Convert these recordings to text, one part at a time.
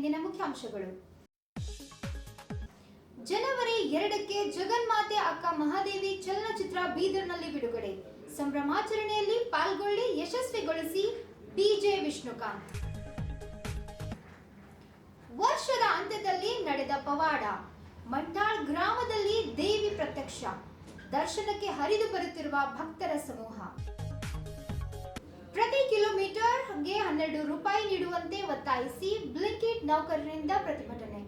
ಇಂದಿನ ಮುಖ್ಯಾಂಶಗಳು. ಜನವರಿ 2ಕ್ಕೆ ಜಗನ್ಮಾತೆ ಅಕ್ಕ ಮಹಾದೇವಿ ಚಲನಚಿತ್ರ ಬೀದರ್ನಲ್ಲಿ ಬಿಡುಗಡೆ. ಸಂಭ್ರಮಾಚರಣೆಯಲ್ಲಿ ಪಾಲ್ಗೊಳ್ಳಿ, ಯಶಸ್ವಿಗೊಳಿಸಿ ಬಿಜೆ ವಿಷ್ಣುಕಾಂತ್. ವರ್ಷದ ಅಂತ್ಯದಲ್ಲಿ ನಡೆದ ಪವಾಡ. ಮಂಠಾಳ್ ಗ್ರಾಮದಲ್ಲಿ ದೇವಿ ಪ್ರತ್ಯಕ್ಷ. ದರ್ಶನಕ್ಕೆ ಹರಿದು ಬರುತ್ತಿರುವ ಭಕ್ತರ ಸಮೂಹ. ಪ್ರತಿ ಕಿಲೋಮೀಟರ್ಗೆ 12 ರೂಪಾಯಿ ನೀಡುವಂತೆ ಒತ್ತಾಯಿಸಿ ಬ್ಲಿಂಕಿಟ್ ನೌಕರರಿಂದ ಪ್ರತಿಭಟನೆ.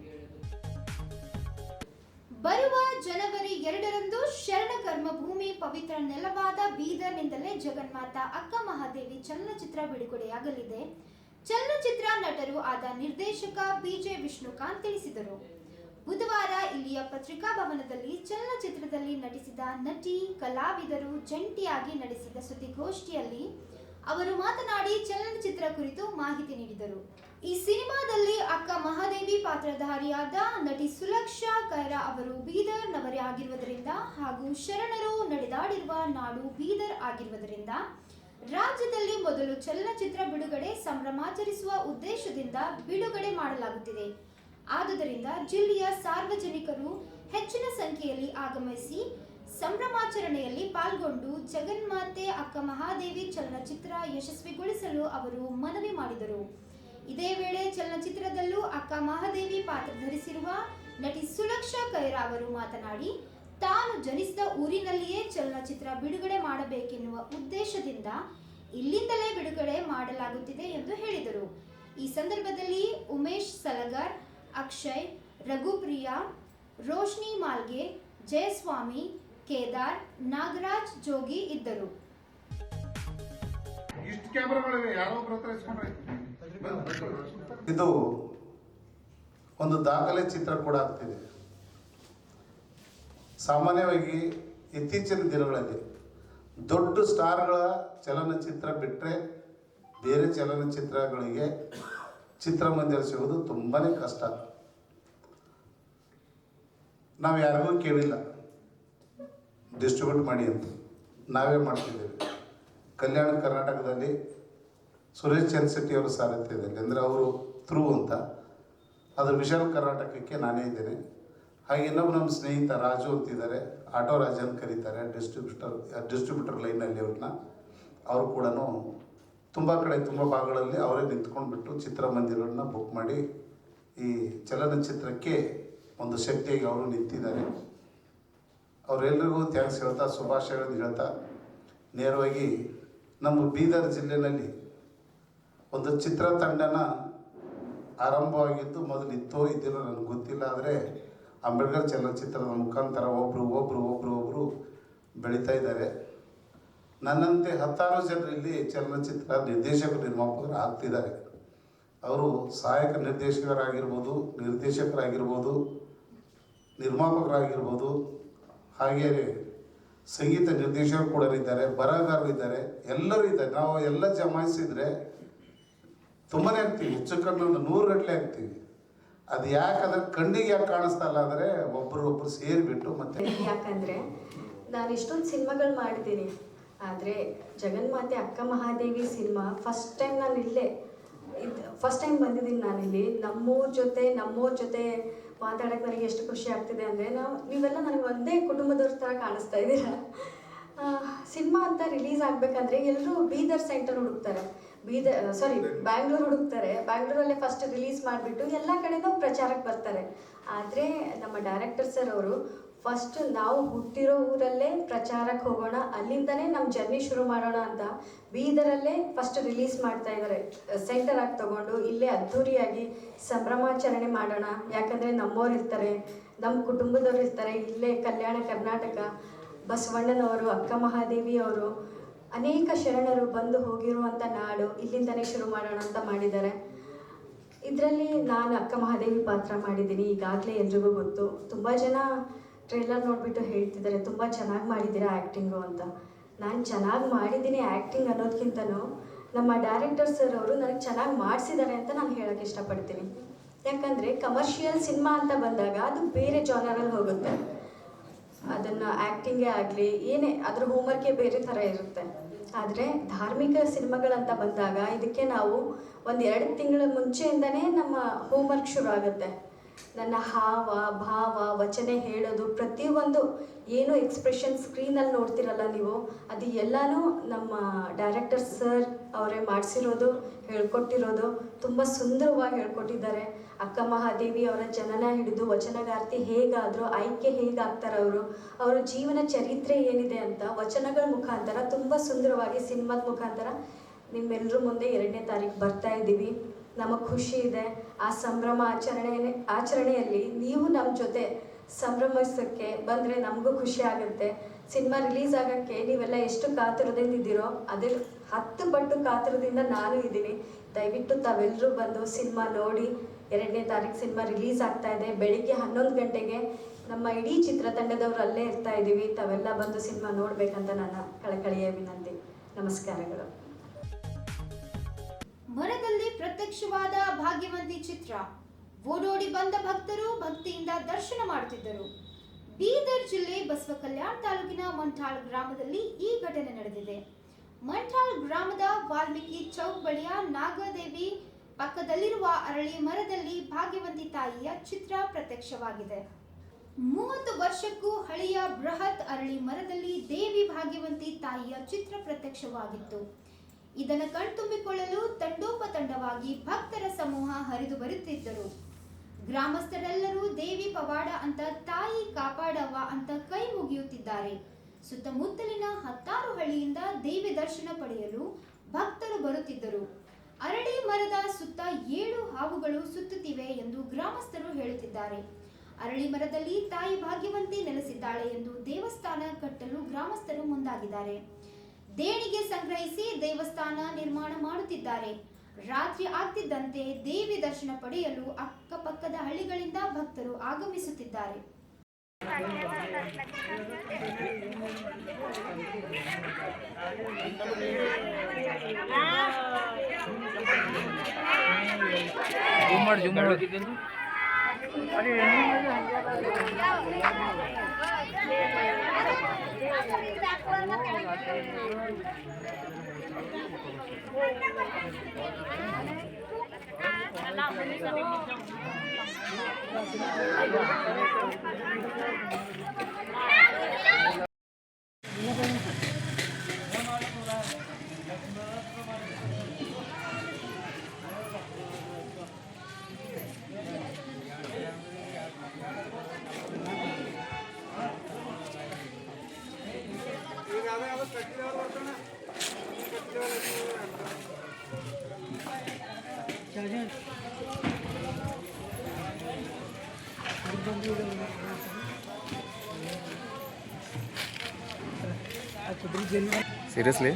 ಬರುವ ಜನವರಿ 2ರಂದು ಶರಣ ಕರ್ಮಭೂಮಿ ಪವಿತ್ರ ನೆಲವಾದ ಬೀದರ್ನಿಂದಲೇ ಜಗನ್ಮಾತಾ ಅಕ್ಕ ಮಹಾದೇವಿ ಚಲನಚಿತ್ರ ಬಿಡುಗಡೆಯಾಗಲಿದೆ. ಚಲನಚಿತ್ರ ನಟರು ಆದ ನಿರ್ದೇಶಕ ಬಿಜೆ ವಿಷ್ಣುಕಾಂತ್ ತಿಳಿಸಿದರು. ಬುಧವಾರ ಇಲ್ಲಿಯ ಪತ್ರಿಕಾ ಭವನದಲ್ಲಿ ಚಲನಚಿತ್ರದಲ್ಲಿ ನಟಿಸಿದ ನಟಿ, ಕಲಾವಿದರು ಜಂಟಿಯಾಗಿ ನಡೆಸಿದ ಸುದ್ದಿಗೋಷ್ಠಿಯಲ್ಲಿ ಅವರು ಮಾತನಾಡಿ ಚಲನಚಿತ್ರ ಕುರಿತು ಮಾಹಿತಿ ನೀಡಿದರು. ಈ ಸಿನಿಮಾದಲ್ಲಿ ಅಕ್ಕ ಮಹಾದೇವಿ ಪಾತ್ರಧಾರಿಯಾದ ನಟಿ ಸುಲಕ್ಷಾ ಕೈರಾ ಅವರು ಬೀದರ್ ನವರೇ ಆಗಿರುವುದರಿಂದ ಹಾಗೂ ಶರಣರು ನಡೆದಾಡಿರುವ ನಾಡು ಬೀದರ್ ಆಗಿರುವುದರಿಂದ ರಾಜ್ಯದಲ್ಲಿ ಮೊದಲು ಚಲನಚಿತ್ರ ಬಿಡುಗಡೆ ಸಂಭ್ರಮಾಚರಿಸುವ ಉದ್ದೇಶದಿಂದ ಬಿಡುಗಡೆ ಮಾಡಲಾಗುತ್ತಿದೆ. ಆದುದರಿಂದ ಜಿಲ್ಲೆಯ ಸಾರ್ವಜನಿಕರು ಹೆಚ್ಚಿನ ಸಂಖ್ಯೆಯಲ್ಲಿ ಆಗಮಿಸಿ ಸಂಭ್ರಮಾಚರಣೆಯಲ್ಲಿ ಪಾಲ್ಗೊಂಡು ಜಗನ್ಮಾತೆ ಅಕ್ಕ ಮಹಾದೇವಿ ಚಲನಚಿತ್ರ ಯಶಸ್ವಿಗೊಳಿಸಲು ಅವರು ಮನವಿ ಮಾಡಿದರು. ಇದೇ ವೇಳೆ ಚಲನಚಿತ್ರದಲ್ಲೂ ಅಕ್ಕ ಮಹಾದೇವಿ ಪಾತ್ರ ಧರಿಸಿರುವ ನಟಿ ಸುಲಕ್ಷಾ ಕೈರಾ ಅವರು ಮಾತನಾಡಿ, ತಾನು ಜನಿಸಿದ ಊರಿನಲ್ಲಿಯೇ ಚಲನಚಿತ್ರ ಬಿಡುಗಡೆ ಮಾಡಬೇಕೆನ್ನುವ ಉದ್ದೇಶದಿಂದ ಇಲ್ಲಿಂದಲೇ ಬಿಡುಗಡೆ ಮಾಡಲಾಗುತ್ತಿದೆ ಎಂದು ಹೇಳಿದರು. ಈ ಸಂದರ್ಭದಲ್ಲಿ ಉಮೇಶ್ ಸಲಗರ್, ಅಕ್ಷಯ್, ರಘುಪ್ರಿಯಾ, ರೋಶ್ನಿ ಮಾಲ್ಗೆ, ಜಯಸ್ವಾಮಿ, ಕೇದಾರ್, ನಾಗರಾಜ್ ಜೋಗಿ ಇದ್ದರು. ಇದು ಒಂದು ದಾಖಲೆ ಚಿತ್ರ ಕೂಡ ಆಗ್ತಿದೆ. ಸಾಮಾನ್ಯವಾಗಿ ಇತ್ತೀಚಿನ ದಿನಗಳಲ್ಲಿ ದೊಡ್ಡ ಸ್ಟಾರ್ಗಳ ಚಲನಚಿತ್ರ ಬಿಟ್ಟರೆ ಬೇರೆ ಚಲನಚಿತ್ರಗಳಿಗೆ ಚಿತ್ರಮಂದಿರ ಸಿಗೋದು ತುಂಬಾ ಕಷ್ಟ. ನಾವು ಯಾರಿಗೂ ಕೇಳಿಲ್ಲ ಡಿಸ್ಟ್ರಿಬ್ಯೂಟ್ ಮಾಡಿ ಅಂತ, ನಾವೇ ಮಾಡ್ತಿದ್ದೇವೆ. ಕಲ್ಯಾಣ ಕರ್ನಾಟಕದಲ್ಲಿ ಸುರೇಶ್ ಚಂದ್ರಶೆಟ್ಟಿ ಅವರ ಸಾರಥ್ಯದಲ್ಲಿ, ಅಂದರೆ ಅವರು ಥ್ರೂ ಅಂತ, ಅದರ ವಿಶಾಲ ಕರ್ನಾಟಕಕ್ಕೆ ನಾನೇ ಇದ್ದೇನೆ. ಹಾಗೆ ಇನ್ನೊಬ್ಬ ನಮ್ಮ ಸ್ನೇಹಿತ ರಾಜು ಅಂತಿದ್ದಾರೆ, ಆಟೋ ರಾಜ್ ಅಂತ ಕರೀತಾರೆ, ಡಿಸ್ಟ್ರಿಬ್ಯೂಟರ್ ಲೈನಲ್ಲಿ ಅವ್ರನ್ನ. ಅವರು ಕೂಡ ತುಂಬ ಕಡೆ ತುಂಬ ಭಾಗಗಳಲ್ಲಿ ಅವರೇ ನಿಂತ್ಕೊಂಡ್ಬಿಟ್ಟು ಚಿತ್ರಮಂದಿರಗಳನ್ನ ಬುಕ್ ಮಾಡಿ ಈ ಚಲನಚಿತ್ರಕ್ಕೆ ಒಂದು ಶಕ್ತಿಯಾಗಿ ಅವರು ನಿಂತಿದ್ದಾರೆ. ಅವರೆಲ್ಲರಿಗೂ ಥ್ಯಾಂಕ್ಸ್ ಹೇಳ್ತಾ, ಶುಭಾಶಯಗಳನ್ನು ಹೇಳ್ತಾ, ನೇರವಾಗಿ ನಮ್ಮ ಬೀದರ್ ಜಿಲ್ಲೆಯಲ್ಲಿ ಒಂದು ಚಿತ್ರತಂಡನ ಆರಂಭವಾಗಿದ್ದು ಮೊದಲಿತ್ತೋ ಇದ್ದಿರೋ ನನಗೆ ಗೊತ್ತಿಲ್ಲ. ಆದರೆ ಅಂಬೇಡ್ಕರ್ ಚಲನಚಿತ್ರದ ಮುಖಾಂತರ ಒಬ್ಬರು ಬೆಳೀತಾ ಇದ್ದಾರೆ. ನನ್ನಂತೆ 10 ಜನರು ಇಲ್ಲಿ ಚಲನಚಿತ್ರ ನಿರ್ದೇಶಕರು, ನಿರ್ಮಾಪಕರು ಆಗ್ತಿದ್ದಾರೆ. ಅವರು ಸಹಾಯಕ ನಿರ್ದೇಶಕರಾಗಿರ್ಬೋದು, ನಿರ್ಮಾಪಕರಾಗಿರ್ಬೋದು, ಹಾಗೆಯೇ ಸಂಗೀತ ನಿರ್ದೇಶಕರು ಕೂಡ ಇದ್ದಾರೆ, ಬರಹಗಾರರು ಇದ್ದಾರೆ, ಎಲ್ಲರೂ ಇದ್ದಾರೆ. ನಾವು ಎಲ್ಲ ಜಮಾಯಿಸಿದರೆ ತುಂಬಾ ಆಗ್ತೀವಿ, ಹೆಚ್ಚು ಕಡಿಮೆ ಒಂದು 100 ಗಂಟೆ ಆಗ್ತೀವಿ. ಅದು ಯಾಕಂದರೆ ಕಣ್ಣಿಗೆ ಯಾಕೆ ಕಾಣಿಸ್ತಾ ಇಲ್ಲ ಅಂದರೆ ಒಬ್ಬರು ಸೇರಿಬಿಟ್ಟು ಮತ್ತೆ. ಯಾಕಂದರೆ ನಾನು ಇಷ್ಟೊಂದು ಸಿನಿಮಾಗಳು ಮಾಡಿದ್ದೀನಿ, ಆದರೆ ಜಗನ್ಮಾತೆ ಅಕ್ಕ ಮಹಾದೇವಿ ಸಿನಿಮಾ ಫಸ್ಟ್ ಟೈಮ್ ನಾನು ಇಲ್ಲೇ ಫಸ್ಟ್ ಟೈಮ್ ಬಂದಿದ್ದೀನಿ. ನಾನಿಲ್ಲಿ ನಮ್ಮೂರ ಜೊತೆ ಮಾತಾಡೋಕ್ಕೆ ನನಗೆ ಎಷ್ಟು ಖುಷಿ ಆಗ್ತಿದೆ ಅಂದರೆ, ನೀವೆಲ್ಲ ನನಗೆ ಒಂದೇ ಕುಟುಂಬದವ್ರ ಥರ ಕಾಣಿಸ್ತಾ ಇದ್ದೀರಾ. ಸಿನಿಮಾ ಅಂತ ರಿಲೀಸ್ ಆಗಬೇಕಂದ್ರೆ ಎಲ್ಲರೂ ಬೀದರ್ ಸೆಂಟರ್ ಹುಡುಕ್ತಾರೆ, ಬ್ಯಾಂಗ್ಳೂರು ಹುಡುಕ್ತಾರೆ. ಬ್ಯಾಂಗ್ಳೂರಲ್ಲೇ ಫಸ್ಟ್ ರಿಲೀಸ್ ಮಾಡಿಬಿಟ್ಟು ಎಲ್ಲ ಕಡೆನೂ ಪ್ರಚಾರಕ್ಕೆ ಬರ್ತಾರೆ. ಆದರೆ ನಮ್ಮ ಡೈರೆಕ್ಟರ್ ಸರ್ ಅವರು ಫಸ್ಟ್ ನಾವು ಹುಟ್ಟಿರೋ ಊರಲ್ಲೇ ಪ್ರಚಾರಕ್ಕೆ ಹೋಗೋಣ, ಅಲ್ಲಿಂದನೇ ನಮ್ಮ ಜರ್ನಿ ಶುರು ಮಾಡೋಣ ಅಂತ ಬೀದರಲ್ಲೇ ಫಸ್ಟ್ ರಿಲೀಸ್ ಮಾಡ್ತಾ ಇದ್ದಾರೆ. ಸೆಂಟರ್ ಆಗಿ ತೊಗೊಂಡು ಇಲ್ಲೇ ಅದ್ಧೂರಿಯಾಗಿ ಸಂಭ್ರಮಾಚರಣೆ ಮಾಡೋಣ. ಯಾಕಂದರೆ ನಮ್ಮವ್ರು ಇರ್ತಾರೆ, ನಮ್ಮ ಕುಟುಂಬದವ್ರು ಇರ್ತಾರೆ. ಇಲ್ಲೇ ಕಲ್ಯಾಣ ಕರ್ನಾಟಕ, ಬಸವಣ್ಣನವರು, ಅಕ್ಕ ಮಹಾದೇವಿ ಅವರು, ಅನೇಕ ಶರಣರು ಬಂದು ಹೋಗಿರುವಂಥ ನಾಡು, ಇಲ್ಲಿಂದನೇ ಶುರು ಮಾಡೋಣ ಅಂತ ಮಾಡಿದ್ದಾರೆ. ಇದರಲ್ಲಿ ನಾನು ಅಕ್ಕ ಮಹಾದೇವಿ ಪಾತ್ರ ಮಾಡಿದ್ದೀನಿ, ಈಗಾಗಲೇ ಎಲ್ರಿಗೂ ಗೊತ್ತು. ತುಂಬ ಜನ ಟ್ರೈಲರ್ ನೋಡಿಬಿಟ್ಟು ಹೇಳ್ತಿದ್ದಾರೆ ತುಂಬ ಚೆನ್ನಾಗಿ ಮಾಡಿದ್ದೀರಾ ಆ್ಯಕ್ಟಿಂಗು ಅಂತ. ನಾನು ಚೆನ್ನಾಗಿ ಮಾಡಿದ್ದೀನಿ ಆ್ಯಕ್ಟಿಂಗ್ ಅನ್ನೋದಕ್ಕಿಂತನೂ ನಮ್ಮ ಡೈರೆಕ್ಟರ್ ಸರ್ ಅವರು ನನಗೆ ಚೆನ್ನಾಗಿ ಮಾಡಿಸಿದ್ದಾರೆ ಅಂತ ನಾನು ಹೇಳೋಕ್ಕೆ ಇಷ್ಟಪಡ್ತೀನಿ. ಯಾಕಂದರೆ ಕಮರ್ಷಿಯಲ್ ಸಿನಿಮಾ ಅಂತ ಬಂದಾಗ ಅದು ಬೇರೆ ಜಾನರಲ್ಲಿ ಹೋಗುತ್ತೆ. ಅದನ್ನು ಆ್ಯಕ್ಟಿಂಗೇ ಆಗಲಿ ಏನೇ ಅದ್ರ ಹೋಮ್ವರ್ಕೇ ಬೇರೆ ಥರ ಇರುತ್ತೆ. ಆದರೆ ಧಾರ್ಮಿಕ ಸಿನಿಮಾಗಳಂತ ಬಂದಾಗ ಇದಕ್ಕೆ ನಾವು ಒಂದು 2 ತಿಂಗಳ ಮುಂಚೆಯಿಂದನೇ ನಮ್ಮ ಹೋಮ್ವರ್ಕ್ ಶುರು ಆಗುತ್ತೆ. ನನ್ನ ಹಾವ ಭಾವ ವಚನೆ ಹೇಳೋದು ಪ್ರತಿಯೊಂದು ಏನು ಎಕ್ಸ್ಪ್ರೆಷನ್ ಸ್ಕ್ರೀನಲ್ಲಿ ನೋಡ್ತಿರಲ್ಲ ನೀವು, ಅದು ಎಲ್ಲನೂ ನಮ್ಮ ಡೈರೆಕ್ಟರ್ ಸರ್ ಅವರೇ ಮಾಡಿಸಿರೋದು, ಹೇಳ್ಕೊಟ್ಟಿರೋದು. ತುಂಬ ಸುಂದರವಾಗಿ ಹೇಳ್ಕೊಟ್ಟಿದ್ದಾರೆ. ಅಕ್ಕ ಮಹಾದೇವಿ ಅವರ ಜನನ ಹಿಡಿದು ವಚನಗಾರ್ತಿ ಹೇಗಾದರೂ, ಆಯ್ಕೆ ಹೇಗಾಗ್ತಾರೆ, ಅವರ ಜೀವನ ಚರಿತ್ರೆ ಏನಿದೆ ಅಂತ ವಚನಗಳ ಮುಖಾಂತರ ತುಂಬ ಸುಂದರವಾಗಿ ಸಿನಿಮಾದ ಮುಖಾಂತರ ನಿಮ್ಮೆಲ್ಲರ ಮುಂದೆ 2ನೇ ತಾರೀಕು ಬರ್ತಾ ಇದ್ದೀವಿ. ನಮಗೆ ಖುಷಿ ಇದೆ. ಆ ಸಂಭ್ರಮ ಆಚರಣೆಯಲ್ಲಿ ನೀವು ನಮ್ಮ ಜೊತೆ ಸಂಭ್ರಮಿಸೋಕ್ಕೆ ಬಂದರೆ ನಮಗೂ ಖುಷಿ ಆಗುತ್ತೆ. ಸಿನಿಮಾ ರಿಲೀಸ್ ಆಗೋಕ್ಕೆ ನೀವೆಲ್ಲ ಎಷ್ಟು ಕಾತುರದಿಂದ ಇದ್ದೀರೋ ಅದ್ರ 10 ಪಟ್ಟು ಕಾತುರದಿಂದ ನಾನು ಇದ್ದೀನಿ. ದಯವಿಟ್ಟು ತಾವೆಲ್ಲರೂ ಬಂದು ಸಿನಿಮಾ ನೋಡಿ. 2ನೇ ತಾರೀಕು ಸಿನಿಮಾ ರಿಲೀಸ್ ಆಗ್ತಾ ಇದೆ. ಬೆಳಿಗ್ಗೆ 11 ಗಂಟೆಗೆ ನಮ್ಮ ಇಡೀ ಚಿತ್ರತಂಡದವರು ಅಲ್ಲೇ ಇರ್ತಾ ಇದ್ದೀವಿ. ತಾವೆಲ್ಲ ಬಂದು ಸಿನಿಮಾ ನೋಡಬೇಕಂತ ನನ್ನ ಕಳಕಳಿಯ ವಿನಂತಿ. ನಮಸ್ಕಾರಗಳು. ಮರದಲ್ಲಿ ಪ್ರತ್ಯಕ್ಷವಾದ ಭಾಗ್ಯವಂತಿ ಚಿತ್ರ. ಓಡೋಡಿ ಬಂದ ಭಕ್ತರು ಭಕ್ತಿಯಿಂದ ದರ್ಶನ ಮಾಡುತ್ತಿದ್ದರು. ಬೀದರ್ ಜಿಲ್ಲೆ ಬಸವ ಕಲ್ಯಾಣ ತಾಲೂಕಿನ ಮಂಠಾಳ್ ಗ್ರಾಮದಲ್ಲಿ ಈ ಘಟನೆ ನಡೆದಿದೆ. ಮಂಠಾಳ್ ಗ್ರಾಮದ ವಾಲ್ಮೀಕಿ ಚೌಕ್ ಬಳಿಯ ನಾಗದೇವಿ ಪಕ್ಕದಲ್ಲಿರುವ ಅರಳಿ ಮರದಲ್ಲಿ ಭಾಗ್ಯವಂತಿ ತಾಯಿಯ ಚಿತ್ರ ಪ್ರತ್ಯಕ್ಷವಾಗಿದೆ. 30 ವರ್ಷಕ್ಕೂ ಹಳೆಯ ಬೃಹತ್ ಅರಳಿ ಮರದಲ್ಲಿ ದೇವಿ ಭಾಗ್ಯವಂತಿ ತಾಯಿಯ ಚಿತ್ರ ಪ್ರತ್ಯಕ್ಷವಾಗಿತ್ತು. ಇದನ್ನು ಕಣ್ತುಂಬಿಕೊಳ್ಳಲು ತಂಡೋಪತಂಡವಾಗಿ ಭಕ್ತರ ಸಮೂಹ ಹರಿದು ಬರುತ್ತಿದ್ದರು. ಗ್ರಾಮಸ್ಥರೆಲ್ಲರೂ ದೇವಿ ಪವಾಡ ಅಂತ, ತಾಯಿ ಕಾಪಾಡವ್ವ ಅಂತ ಕೈ ಮುಗಿಯುತ್ತಿದ್ದಾರೆ. ಸುತ್ತಮುತ್ತಲಿನ 10 ಹಳ್ಳಿಯಿಂದ ದೇವಿ ದರ್ಶನ ಪಡೆಯಲು ಭಕ್ತರು ಬರುತ್ತಿದ್ದರು. ಅರಳಿ ಮರದ ಸುತ್ತ 7 ಹಾವುಗಳು ಸುತ್ತುತ್ತಿವೆ ಎಂದು ಗ್ರಾಮಸ್ಥರು ಹೇಳುತ್ತಿದ್ದಾರೆ. ಅರಳಿ ಮರದಲ್ಲಿ ತಾಯಿ ಭಾಗ್ಯವಂತಿ ನೆಲೆಸಿದ್ದಾಳೆ ಎಂದು ದೇವಸ್ಥಾನ ಕಟ್ಟಲು ಗ್ರಾಮಸ್ಥರು ಮುಂದಾಗಿದ್ದಾರೆ. ದೇಣಿಗೆ ಸಂಗ್ರಹಿಸಿ ದೇವಸ್ಥಾನ ನಿರ್ಮಾಣ ಮಾಡುತ್ತಿದ್ದಾರೆ. ರಾತ್ರಿ ಆಗ್ತಿದ್ದಂತೆ ದೇವಿ ದರ್ಶನ ಪಡೆಯಲು ಅಕ್ಕಪಕ್ಕದ ಹಳ್ಳಿಗಳಿಂದ ಭಕ್ತರು ಆಗಮಿಸುತ್ತಿದ್ದಾರೆ. Seriously?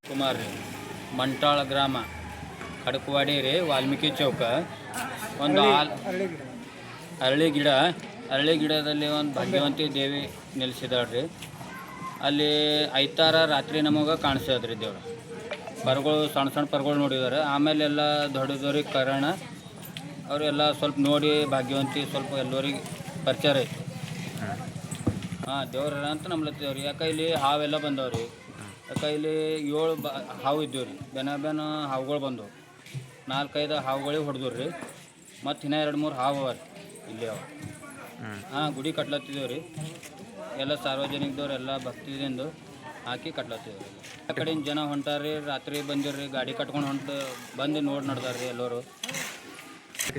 ಕುಮಾರ್ ರೀ, ಮಂಟಾಳ ಗ್ರಾಮ, ಖಡಕವಾಡಿ ರೀ, ವಾಲ್ಮೀಕಿ ಚೌಕ. ಒಂದು ಅರಳಿ ಗಿಡದಲ್ಲಿ ಒಂದು ಭಾಗ್ಯವಂತಿ ದೇವಿ ನೆಲೆಸಿದಾಳ್ರಿ. ಅಲ್ಲಿ ಐತಾರ ರಾತ್ರಿ ನಮಗೆ ಕಾಣಿಸ್ತದ್ರಿ ದೇವ್ರು. ಪರ್ಗಳು ಸಣ್ಣ ಪರ್ಗಳು ನೋಡಿದ್ದಾರೆ. ಆಮೇಲೆ ಎಲ್ಲ ದೊಡ್ಡದವ್ರಿಗೆ ಕಾರಣ ಅವರೆಲ್ಲ ಸ್ವಲ್ಪ ನೋಡಿ ಭಾಗ್ಯವಂತಿ ಸ್ವಲ್ಪ ಎಲ್ಲರಿಗೆ ಪರಿಚಯ ಐತಿ. ಹಾಂ, ದೇವ್ರ ಅಂತ ನಂಬ್ಲತ್ತಿದ್ದೇವ್ರಿ. ಯಾಕೆ ಇಲ್ಲಿ ಹಾವೆಲ್ಲ ಬಂದವ್ರಿ. ಯಾಕೆ ಇಲ್ಲಿ 7 ಹಾವು ಇದ್ದೀವಿ ರೀ. ಬೆನ ಹಾವುಗಳು ಬಂದವು. 4-5 ಹಾವುಗಳಿಗೆ ಹೊಡೆದವ್ರು ರೀ. ಮತ್ತು ಇನ್ನೂ 2-3 ಹಾವು ಅವ ರೀ ಇಲ್ಲಿ ಅವ. ಹಾಂ, ಗುಡಿ ಕಟ್ಲತ್ತಿದ್ದೇವೆ ರೀ. ಎಲ್ಲ ಸಾರ್ವಜನಿಕದವ್ರು ಎಲ್ಲ ಭಕ್ತಿದಿಂದ ಹಾಕಿ ಕಟ್ಲತ್ತಿದ್ದೇವೆ. ಆ ಕಡೆಯಿಂದ ಜನ ಹೊಂಟಾರ್ರಿ. ರಾತ್ರಿ ಬಂದಿರ್ರಿ, ಗಾಡಿ ಕಟ್ಕೊಂಡು ಬಂದು ನೋಡಿ ನಡ್ದಾರ್ರಿ ಎಲ್ಲರೂ.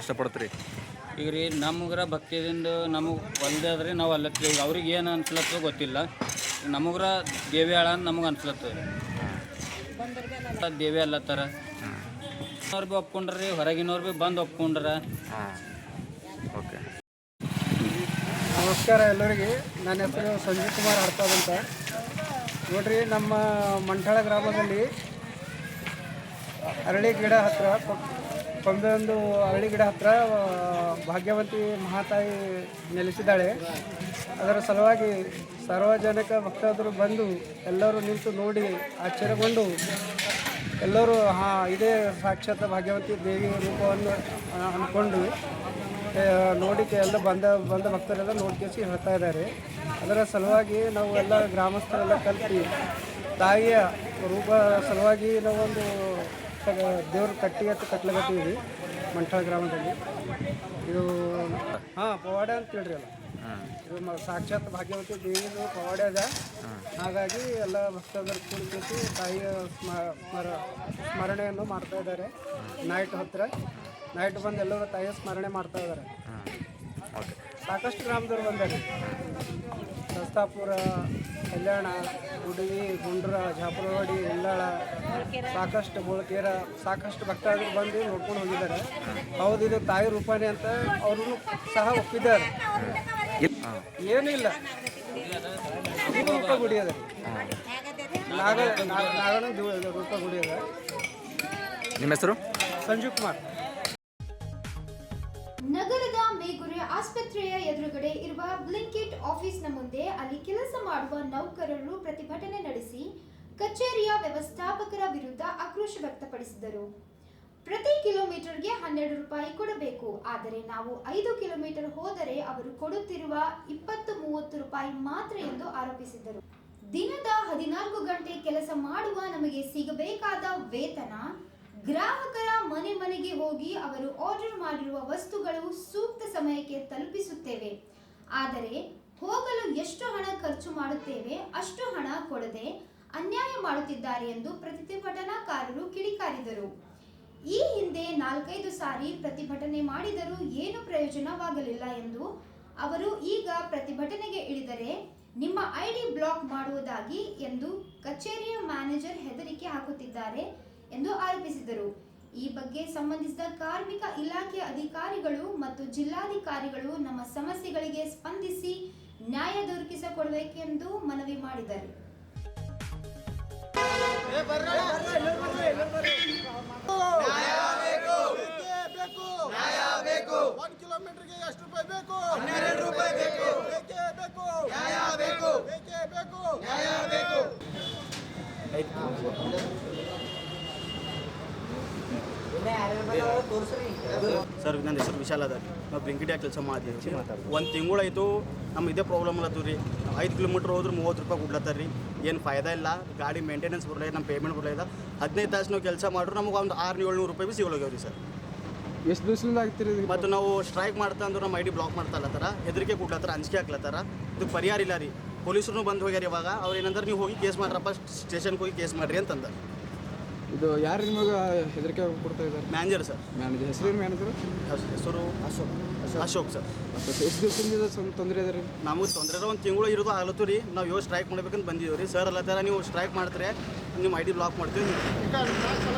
ಇಷ್ಟಪಡ್ತೀರಿ ಈಗ ರೀ ನಮಗ್ರ ಭಕ್ತಿದಿಂದ ನಮಗೆ ಒಲ್ದಾದ್ರಿ ನಾವು ಅಲ್ಲತ್ತೀವಿ. ಈಗ ಅವ್ರಿಗೆ ಏನು ಅನ್ಸ್ಲತ್ತೋ ಗೊತ್ತಿಲ್ಲ. ನಮಗ್ರ ದೇವಿ ಆಳ ಅಂತ ನಮಗೆ ಅನ್ಸ್ಲತ್ತದ. ದೇವಿ ಅಲ್ಲತ್ತಾರ. ಅವ್ರು ಭೀ ಒಪ್ಕೊಂಡ್ರಿ, ಹೊರಗಿನವ್ರು ಭೀ ಬಂದು ಒಪ್ಕೊಂಡ್ರ. ಹಾಂ ಓಕೆ. ನಮಸ್ಕಾರ ಎಲ್ಲರಿಗೆ. ನನ್ನ ಹೆಸರು ಸಂಜೀವ್ ಕುಮಾರ್ ಹಡ್ತಾದ್ ಅಂತ. ನೋಡ್ರಿ, ನಮ್ಮ ಮಂಠಾಳ ಗ್ರಾಮದಲ್ಲಿ ಅರಳಿ ಗಿಡ ಹತ್ತಿರ ಕೊಂಬೆ ಒಂದು ಅರಳಿ ಗಿಡ ಹತ್ತಿರ ಭಾಗ್ಯವಂತಿ ಮಹಾತಾಯಿ ನೆಲೆಸಿದ್ದಾಳೆ. ಅದರ ಸಲುವಾಗಿ ಸಾರ್ವಜನಿಕ ಭಕ್ತಾದರು ಬಂದು ಎಲ್ಲರೂ ನಿಂತು ನೋಡಿ ಆಶ್ಚರ್ಯಗೊಂಡು ಎಲ್ಲರೂ ಇದೇ ಸಾಕ್ಷಾತ್ ಭಾಗ್ಯವಂತಿ ದೇವಿ ರೂಪವನ್ನು ಅಂದ್ಕೊಂಡು ನೋಡಿಕೆ ಎಲ್ಲ ಬಂದ ಭಕ್ತರೆಲ್ಲ ನೋಡ್ಕೇಸಿ ಹೇಳ್ತಾ ಇದ್ದಾರೆ. ಅದರ ಸಲುವಾಗಿ ನಾವು ಎಲ್ಲ ಗ್ರಾಮಸ್ಥರೆಲ್ಲ ಕಲ್ತು ತಾಯಿಯ ರೂಪ ಸಲುವಾಗಿ ನಾವೊಂದು ದೇವ್ರ ಕಟ್ಟಲಗತ್ತೀವಿ ಮಂಠಾಳ ಗ್ರಾಮದಲ್ಲಿ. ಇದು ಪವಾಡ ಅಂತ ಹೇಳ್ರಿ ಅಲ್ಲ, ಇದು ಸಾಕ್ಷಾತ್ ಭಾಗ್ಯವತಿ ದೇವಿದು ಪವಾಡ ಅದ. ಹಾಗಾಗಿ ಎಲ್ಲ ಭಕ್ತರು ಕೂಡಿಸಿ ತಾಯಿಯ ಸ್ಮರಣೆಯನ್ನು ಮಾಡ್ತಾ ಇದ್ದಾರೆ. ನೈಟ್ ಬಂದು ಎಲ್ಲರೂ ತಾಯಿಯ ಸ್ಮರಣೆ ಮಾಡ್ತಾ ಇದ್ದಾರೆ. ಸಾಕಷ್ಟು ಗ್ರಾಮದವ್ರು ಬಂದಾರೆ. ದಸ್ತಾಪುರ, ಕಲ್ಯಾಣ, ಉಡುಗಿ, ಗುಂಡ್ರ, ಜಾಪುರವಾಡಿ, ಉಳ್ಳಾಳ, ಸಾಕಷ್ಟು ಬೋಳಕೇರ, ಸಾಕಷ್ಟು ಭಕ್ತಾದಿಗಳು ಬಂದು ನೋಡ್ಕೊಂಡು ಹೋಗಿದ್ದಾರೆ. ಹೌದು, ಇದು ತಾಯಿ ರೂಪಾನೇ ಅಂತ ಅವರು ಸಹ ಒಪ್ಪಿದ್ದಾರೆ. ಏನಿಲ್ಲ, ಇದು ರೂಪ ಗುಡಿ ಅದ, ನಾಗಣ ರೂಪ ಗುಡಿ ಅದ. ನಿಮ್ಮ ಹೆಸರು? ಸಂಜೀವ್ ಕುಮಾರ್. ನಗರದ ಮೇಗುರೆ ಆಸ್ಪತ್ರೆಯ ಎದುರುಗಡೆ ಇರುವ ಬ್ಲಿಂಕಿಟ್ ಆಫೀಸ್ನ ಮುಂದೆ ಅಲ್ಲಿ ಕೆಲಸ ಮಾಡುವ ನೌಕರರು ಪ್ರತಿಭಟನೆ ನಡೆಸಿ ಕಚೇರಿಯ ವ್ಯವಸ್ಥಾಪಕರ ವಿರುದ್ಧ ಆಕ್ರೋಶ ವ್ಯಕ್ತಪಡಿಸಿದರು. ಪ್ರತಿ ಕಿಲೋಮೀಟರ್ಗೆ 12 ರೂಪಾಯಿ ಕೊಡಬೇಕು, ಆದರೆ ನಾವು 5 ಕಿಲೋಮೀಟರ್ ಹೋದರೆ ಅವರು ಕೊಡುತ್ತಿರುವ 20-30 ರೂಪಾಯಿ ಮಾತ್ರ ಎಂದು ಆರೋಪಿಸಿದರು. ದಿನದ 14 ಗಂಟೆ ಕೆಲಸ ಮಾಡುವ ನಮಗೆ ಸಿಗಬೇಕಾದ ವೇತನ, ಗ್ರಾಹಕರ ಮನೆಗೆ ಹೋಗಿ ಅವರು ಆರ್ಡರ್ ಮಾಡಿರುವ ವಸ್ತುಗಳು ಸೂಕ್ತ ಸಮಯಕ್ಕೆ ತಲುಪಿಸುತ್ತೇವೆ, ಆದರೆ ಹೋಗಲು ಎಷ್ಟು ಹಣ ಖರ್ಚು ಮಾಡುತ್ತೇವೆ ಅಷ್ಟು ಹಣ ಕೊಡದೆ ಅನ್ಯಾಯ ಮಾಡುತ್ತಿದ್ದಾರೆ ಎಂದು ಪ್ರತಿಭಟನಾಕಾರರು ಕಿಡಿಕಾರಿದರು. ಈ ಹಿಂದೆ 4-5 ಸಾರಿ ಪ್ರತಿಭಟನೆ ಮಾಡಿದರೂ ಏನು ಪ್ರಯೋಜನವಾಗಲಿಲ್ಲ ಎಂದು ಅವರು ಈಗ ಪ್ರತಿಭಟನೆಗೆ ಇಳಿದರೆ ನಿಮ್ಮ ಐಡಿ ಬ್ಲಾಕ್ ಮಾಡುವುದಾಗಿ ಎಂದು ಕಚೇರಿಯ ಮ್ಯಾನೇಜರ್ ಹೆದರಿಕೆ ಹಾಕುತ್ತಿದ್ದಾರೆ ಎಂದು ಆರೋಪಿಸಿದರು. ಈ ಬಗ್ಗೆ ಸಂಬಂಧಿಸಿದ ಕಾರ್ಮಿಕ ಇಲಾಖೆಯ ಅಧಿಕಾರಿಗಳು ಮತ್ತು ಜಿಲ್ಲಾಧಿಕಾರಿಗಳು ನಮ್ಮ ಸಮಸ್ಯೆಗಳಿಗೆ ಸ್ಪಂದಿಸಿ ನ್ಯಾಯ ದೊರಕಿಸಿಕೊಡಬೇಕೆಂದು ಮನವಿ ಮಾಡಿದರು. ಸರ್, ನನ್ನ ಹೆಸರು ವಿಶಾಲ್ ಅದ. ನಾವು ಬ್ಲಿಂಕಿಟ್ಯಾಗ ಕೆಲಸ ಮಾಡ್ತೀವಿ. ಒಂದು ತಿಂಗಳಾಯಿತು ನಮ್ಮ ಇದೇ ಪ್ರಾಬ್ಲಮ್ ಅಲ್ಲತ್ತೀವಿ ರೀ. 5 ಕಿಲೋಮೀಟ್ರ್ ಹೋದ್ರೆ 30 ರೂಪಾಯಿ ಕೊಡ್ಲತ್ತಾರ ರೀ. ಏನು ಫಾಯ್ದಾ ಇಲ್ಲ, ಗಾಡಿ ಮೇಂಟೆನೆನ್ಸ್ ಬರಲ್ಲ, ನಮ್ಮ ಪೇಮೆಂಟ್ ಬರಲ್ಲ. 15 ತಾಸು ನಾವು ಕೆಲಸ ಮಾಡ್ರು ನಮಗೆ ಒಂದು 600-700 ರೂಪಾಯಿ ಭೀ ಸಿಗೋಗ್ಯಾವ ರೀ ಸರ್. ಎಷ್ಟು ದಿವಸದಿಂದ ಆಗ್ತೀರಿ? ಮತ್ತು ನಾವು ಸ್ಟ್ರೈಕ್ ಮಾಡ್ತಾ ಅಂದ್ರೆ ನಮ್ಮ ಐಡಿ ಬ್ಲಾಕ್ ಮಾಡ್ತಾ ಇಲ್ಲತ್ತಾರ, ಹೆದರಿಕೆ ಕೊಡ್ಲತ್ತಾರ, ಅಂಜಿಕೆ ಹಾಕ್ಲತ್ತಾರ. ಇದಕ್ಕೆ ಪರಿಹಾರ ಇಲ್ಲ ರೀ. ಪೊಲೀಸರು ಬಂದು ಹೋಗ್ಯಾರ ಇವಾಗ. ಅವ್ರು ಏನಂದ್ರೆ ನೀವು ಹೋಗಿ ಕೇಸ್ ಮಾಡ್ರಪ್ಪ, ಸ್ಟೇಷನ್ಗೆ ಹೋಗಿ ಕೇಸ್ ಮಾಡಿರಿ ಅಂತಂದ. ಇದು ಯಾರು ನಿಮಗೆ ಹೆದರಿಕೆ ಕೊಡ್ತಾ ಇದ್ದಾರೆ? Manager sir. ಮ್ಯಾನೇಜರ್ ಹೆಸರು? ಮ್ಯಾನೇಜರ್ ಹೆಸರು ಅಶೋಕ್ ಸರ್. ಎಷ್ಟು ದಿವಸದಿಂದ ತೊಂದರೆ ಇದೆ ರೀ? ನಮಗೆ ತೊಂದರೆ ಒಂದು ತಿಂಗಳು ಇರೋದು ಆಗ್ಲತ್ತು ರೀ. ನಾವು ಇವಾಗ ಸ್ಟ್ರೈಕ್ ಮಾಡ್ಬೇಕಂತ ಬಂದಿದ್ದೀವಿ ರೀ. ಸರ್ ಅಲ್ಲತ್ತಾರ, ನೀವು ಸ್ಟ್ರೈಕ್ ಮಾಡ್ತಾರೆ ನಿಮ್ಮ ಐಡಿ ಬ್ಲಾಕ್ ಮಾಡ್ತೀವಿ.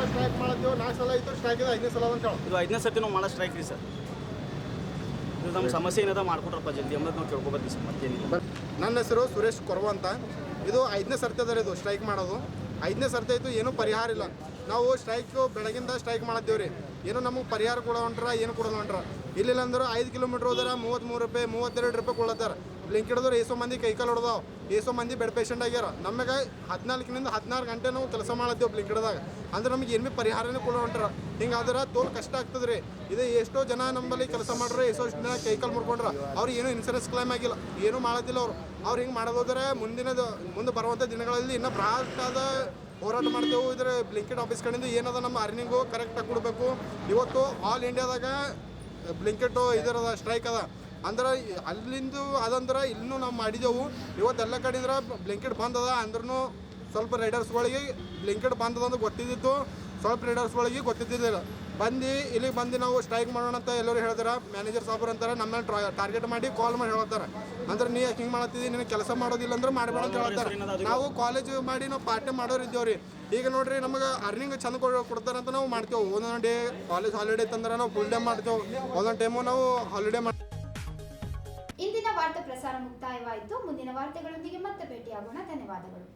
ಸ್ಟ್ರೈಕ್ ಮಾಡಿದ್ವಿ, 4 ಸಲ ಇತ್ತು ಸ್ಟ್ರೈಕ್. ಇದು 5ನೇ ಸಲ ಅಂತ ಹೇಳಿ. ಇದು 5ನೇ ಸರ್ತಿ ನಾವು ಮಾಡೋ ಸ್ಟ್ರೈಕ್ ರೀ ಸರ್. ಇದು ನಮ್ಮ ಸಮಸ್ಯೆ ಏನದ ಮಾಡ್ಕೊಟ್ರಪ್ಪ ಜಲ್ದಿ ಅಂಬದು ನಾವು ಕೇಳ್ಕೊಬರ್ತೀವಿ ಸರ್, ಮತ್ತೇನಿಲ್ಲ. ನನ್ನ ಹೆಸರು ಸುರೇಶ್ ಕೊರ್ವ ಅಂತ. ಇದು 5ನೇ ಸರ್ತಿ ಅದ ರೀ. ಇದು ಸ್ಟ್ರೈಕ್ ಮಾಡೋದು 5ನೇ ಸರ್ತಿ ಆಯಿತು, ಏನೂ ಪರಿಹಾರ ಇಲ್ಲ. ನಾವು ಸ್ಟ್ರೈಕು ಬೆಳಗಿಂದ ಸ್ಟ್ರೈಕ್ ಮಾಡಿದ್ದೇವೆ ರೀ. ಏನೋ ನಮಗೆ ಪರಿಹಾರ ಕೊಡೋ ಹೊಂಟ್ರ, ಏನು ಕೊಡೋದು ಹೊಂಟ್ರ. ಇಲ್ಲಿಲ್ಲ ಅಂದ್ರೆ 5 ಕಿಲೋಮೀಟ್ರ್ ಹೋದ್ರೆ 33 ರೂಪಾಯಿ 32 ರೂಪಾಯಿ ಕೊಡ್ಲತ್ತಾರ. ಬ್ಲಿಂಕ್ ಹಿಡಿದ್ರೆ ಏಸೋ ಮಂದಿ ಕೈಕಾಲು ಹೊಡೆದಾವ, ಏಸೋ ಮಂದಿ ಬೆಡ್ ಪೇಷಂಟ್ ಆಗ್ಯಾರ. ನಮಗೆ 14 16 ಗಂಟೆ ನಾವು ಕೆಲಸ ಮಾಡಿದ್ದೇವೆ ಬ್ಲಿಂಕ್ ಹಿಡಿದಾಗ. ಅಂದ್ರೆ ನಮಗೆ ಏನು ಭೀ ಪರಿಹಾರನೇ ಕೊಡೋ ಹೊಂಟ್ರ. ಹಿಂಗಾದ್ರೆ ತೋಲ್ ಕಷ್ಟ ಆಗ್ತದೆ ರೀ. ಇದು ಎಷ್ಟೋ ಜನ ನಮ್ಮಲ್ಲಿ ಕೆಲಸ ಮಾಡ್ರೆ, ಎಷ್ಟೋ ಜನ ಕೈಕಾಲು ಮುಡ್ಕೊಂಡ್ರ. ಅವ್ರಿಗೆ ಏನೂ ಇನ್ಸೂರೆನ್ಸ್ ಕ್ಲೈಮ್ ಆಗಿಲ್ಲ, ಏನೂ ಮಾಡೋದಿಲ್ಲ ಅವ್ರು ಹಿಂಗೆ ಮಾಡೋದೋದ್ರೆ ಮುಂದೆ ಬರುವಂಥ ದಿನಗಳಲ್ಲಿ ಇನ್ನೂ ಬೃಹತ್ತಾದ ಹೋರಾಟ ಮಾಡ್ತೇವೆ. ಇದ್ರ ಬ್ಲಿಂಕಿಟ್ ಆಫೀಸ್ ಕಡೆಯಿಂದ ಏನದ ನಮ್ಮ ಅರ್ನಿಂಗು ಕರೆಕ್ಟಾಗಿ ಕೊಡಬೇಕು. ಇವತ್ತು ಆಲ್ ಇಂಡಿಯಾದಾಗ ಬ್ಲಿಂಕಿಟ್ಟು ಇದರದ ಸ್ಟ್ರೈಕ್ ಅದ. ಅಂದ್ರೆ ಅಲ್ಲಿಂದು ಅದಂದ್ರೆ ಇಲ್ಲೂ ನಾವು ಮಾಡಿದೆವು. ಇವತ್ತೆಲ್ಲ ಕಡೆಯಿಂದ ಬ್ಲಿಂಕಿಟ್ ಬಂದ್ ಅದ. ಅಂದ್ರೂ ಸ್ವಲ್ಪ ರೈಡರ್ಸ್ಗಳಿಗೆ ಬ್ಲಿಂಕಿಟ್ ಬಂದದ ಅಂತ ಗೊತ್ತಿದ್ದಿತ್ತು, ಸ್ವಲ್ಪ ರೈಡರ್ಸ್ಗಳಿಗೆ ಗೊತ್ತಿದ್ದಿಲ್ಲ. ಇಲ್ಲಿಗೆ ಬಂದು ನಾವು ಸ್ಟ್ರೈಕ್ ಮಾಡೋಣ ಅಂತ ಎಲ್ಲರೂ ಹೇಳ್ತಾರೆ. ಮ್ಯಾನೇಜರ್ ಸಾಬ್ರು ಅಂತಾರೆ, ನಮ್ಮ ಟಾರ್ಗೆಟ್ ಮಾಡಿ ಕಾಲ್ ಮಾಡಿ ಹೇಳ್ತಾರೆ. ಅಂದ್ರೆ ನೀ ಹಿಂಗೆ ಮಾಡತ್ತಿದ್ದಿ, ನಿನಗೆ ಕೆಲಸ ಮಾಡೋದಿಲ್ಲ ಅಂದ್ರೆ ಮಾಡಬೇಡ ಅಂತ ಹೇಳ್ತಾರೆ. ನಾವು ಕಾಲೇಜ್ ಮಾಡಿ ನಾವು ಪಾರ್ಟ್ ಟೈಮ್ ಮಾಡೋರು ಇದ್ದೇವೆ ರೀ. ಈಗ ನೋಡ್ರಿ ನಮಗೆ ಅರ್ನಿಂಗ್ ಚಂದ ಕೊಡ್ತಾರಂತ ನಾವು ಮಾಡ್ತೇವೆ. ಒಂದೊಂದು ಡೇ ಕಾಲೇಜ್ ಹಾಲಿಡೇ ತಂದ್ರೆ ನಾವು ಫುಲ್ ಡೇ ಮಾಡ್ತೇವೆ, ಒಂದೊಂದು ಟೈಮು ನಾವು ಹಾಲಿಡೇ ಇಂದಿನ ವಾರ್ತಾ ಪ್ರಸಾರ ಮುಕ್ತಾಯವಾಯಿತು. ಮುಂದಿನ ವಾರ್ತೆಗಳೊಂದಿಗೆ ಮತ್ತೆ ಭೇಟಿಯಾಗೋಣ. ಧನ್ಯವಾದಗಳು.